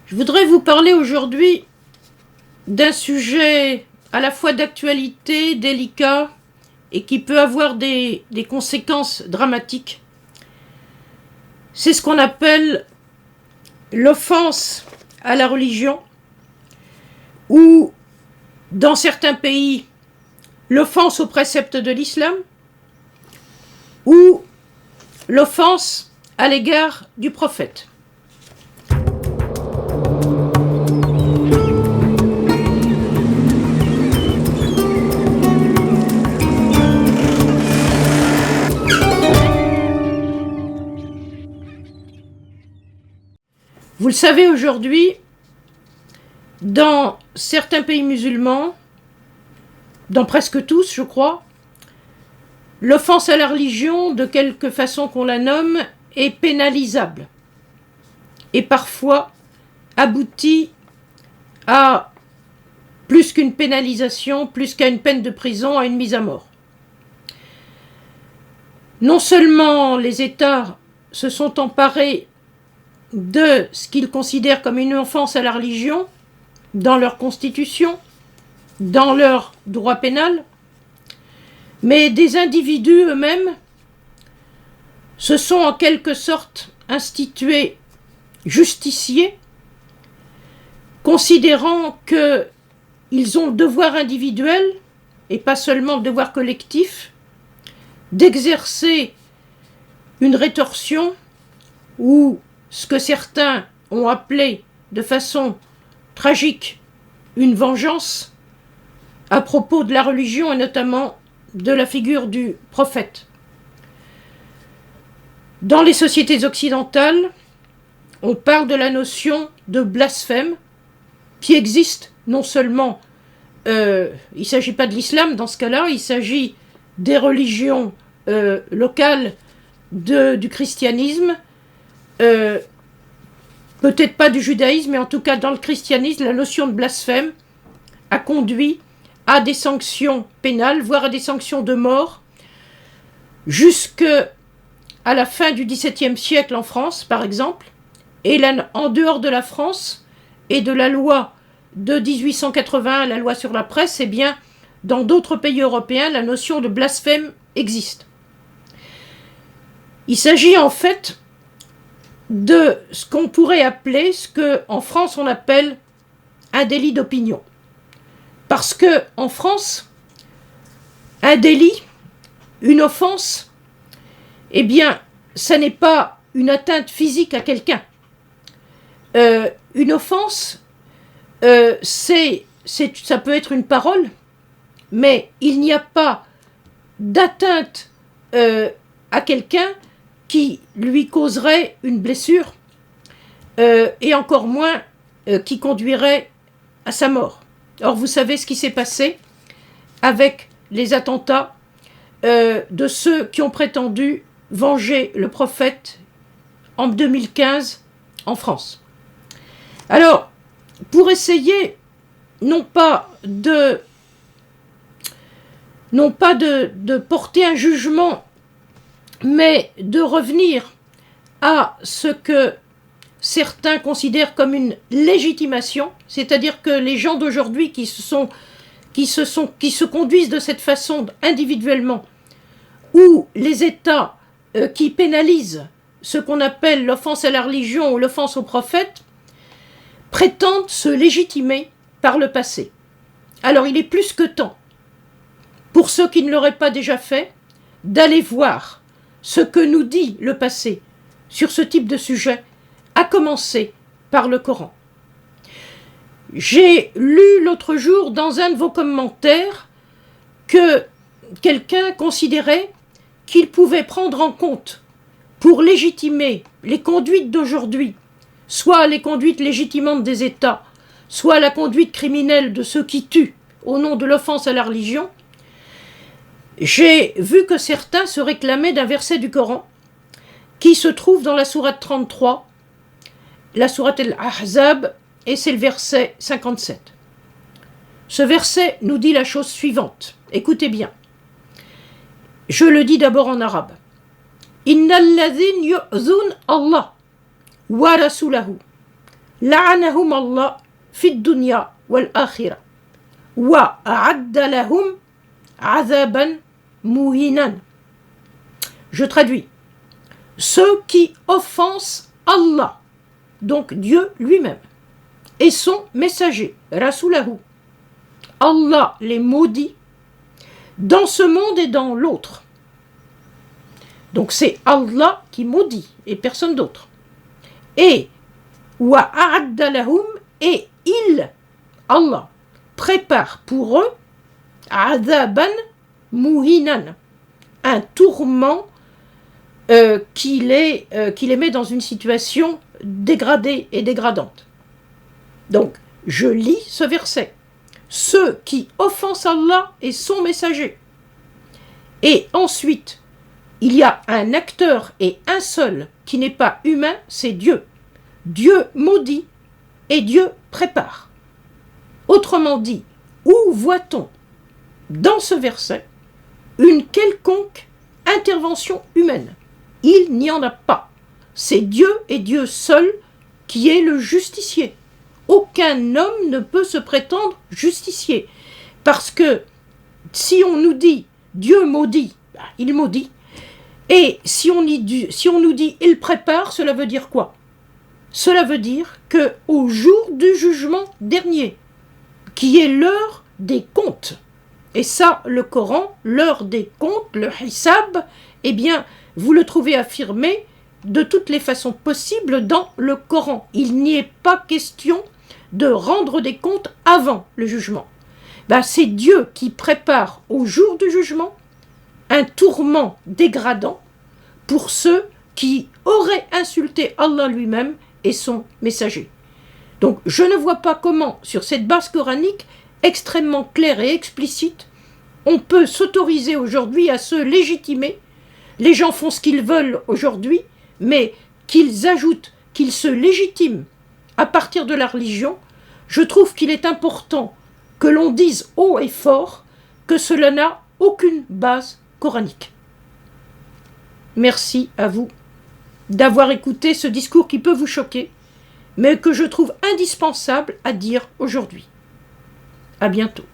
Je voudrais vous parler aujourd'hui d'un sujet à la fois d'actualité, délicat, et qui peut avoir des conséquences dramatiques. C'est ce qu'on appelle l'offense à la religion, ou dans certains pays, l'offense aux préceptes de l'islam, ou l'offense à l'égard du prophète. Vous le savez aujourd'hui, dans certains pays musulmans, dans presque tous je crois, l'offense à la religion, de quelque façon qu'on la nomme, est pénalisable et parfois aboutit à plus qu'une pénalisation, plus qu'à une peine de prison, à une mise à mort. Non seulement les États se sont emparés de ce qu'ils considèrent comme une offense à la religion dans leur constitution, dans leur droit pénal, mais des individus eux-mêmes se sont en quelque sorte institués justiciers, considérant qu'ils ont le devoir individuel, et pas seulement le devoir collectif, d'exercer une rétorsion ou ce que certains ont appelé de façon tragique une vengeance à propos de la religion et notamment de la figure du prophète. Dans les sociétés occidentales, on parle de la notion de blasphème qui existe non seulement, il ne s'agit pas de l'islam dans ce cas-là, il s'agit des religions locales du christianisme, peut-être pas du judaïsme, mais en tout cas dans le christianisme, la notion de blasphème a conduit à des sanctions pénales, voire à des sanctions de mort, jusqu'à la fin du XVIIe siècle en France, par exemple, et là, en dehors de la France et de la loi de 1880, la loi sur la presse, eh bien, dans d'autres pays européens, la notion de blasphème existe. Il s'agit en fait de ce qu'on pourrait appeler, ce qu'en France on appelle un délit d'opinion. Parce que en France, un délit, une offense, eh bien, ça n'est pas une atteinte physique à quelqu'un. Une offense, ça peut être une parole, mais il n'y a pas d'atteinte à quelqu'un qui lui causerait une blessure, et encore moins qui conduirait à sa mort. Or, vous savez ce qui s'est passé avec les attentats de ceux qui ont prétendu venger le prophète en 2015 en France. Alors, pour essayer non pas de porter un jugement, mais de revenir à ce que certains considèrent comme une légitimation, c'est-à-dire que les gens d'aujourd'hui qui se conduisent de cette façon individuellement, ou les États qui pénalisent ce qu'on appelle l'offense à la religion ou l'offense au prophète, prétendent se légitimer par le passé. Alors il est plus que temps, pour ceux qui ne l'auraient pas déjà fait, d'aller voir ce que nous dit le passé sur ce type de sujet, à commencer par le Coran. J'ai lu l'autre jour dans un de vos commentaires que quelqu'un considérait qu'il pouvait prendre en compte pour légitimer les conduites d'aujourd'hui, soit les conduites légitimantes des États, soit la conduite criminelle de ceux qui tuent au nom de l'offense à la religion. J'ai vu que certains se réclamaient d'un verset du Coran qui se trouve dans la sourate 33, la sourate Al-Ahzab, et c'est le verset 57. Ce verset nous dit la chose suivante. Écoutez bien. Je le dis d'abord en arabe. Innal ladhin yu'zun Allah wa rasulahu la'anahum Allah fi dunya wal akhirah wa a'adda lahum 'adhaban muhinan. Je traduis. Ceux qui offensent Allah, donc Dieu lui-même, et son messager, Rasulahu. Allah les maudit dans ce monde et dans l'autre. Donc c'est Allah qui maudit et personne d'autre. Et wa a'adda lahum, et il, Allah, prépare pour eux 'adhaban muhinan, un tourment qui les met dans une situation dégradée et dégradante. Donc, je lis ce verset. Ceux qui offensent Allah et son messager. Et ensuite, il y a un acteur et un seul qui n'est pas humain, c'est Dieu. Dieu maudit et Dieu prépare. Autrement dit, où voit-on dans ce verset une quelconque intervention humaine? Il n'y en a pas. C'est Dieu et Dieu seul qui est le justicier. Aucun homme ne peut se prétendre justicier. Parce que si on nous dit Dieu maudit, il maudit. Et si on nous dit il prépare, cela veut dire quoi? Cela veut dire qu'au jour du jugement dernier, qui est l'heure des comptes, et ça, le Coran, l'heure des comptes, le hisab, eh bien, vous le trouvez affirmé de toutes les façons possibles dans le Coran. Il n'y est pas question de rendre des comptes avant le jugement. C'est Dieu qui prépare au jour du jugement un tourment dégradant pour ceux qui auraient insulté Allah lui-même et son messager. Donc je ne vois pas comment, sur cette base coranique extrêmement claire et explicite, on peut s'autoriser aujourd'hui à se légitimer. Les gens font ce qu'ils veulent aujourd'hui, mais qu'ils ajoutent, qu'ils se légitiment à partir de la religion, je trouve qu'il est important que l'on dise haut et fort que cela n'a aucune base coranique. Merci à vous d'avoir écouté ce discours qui peut vous choquer, mais que je trouve indispensable à dire aujourd'hui. À bientôt.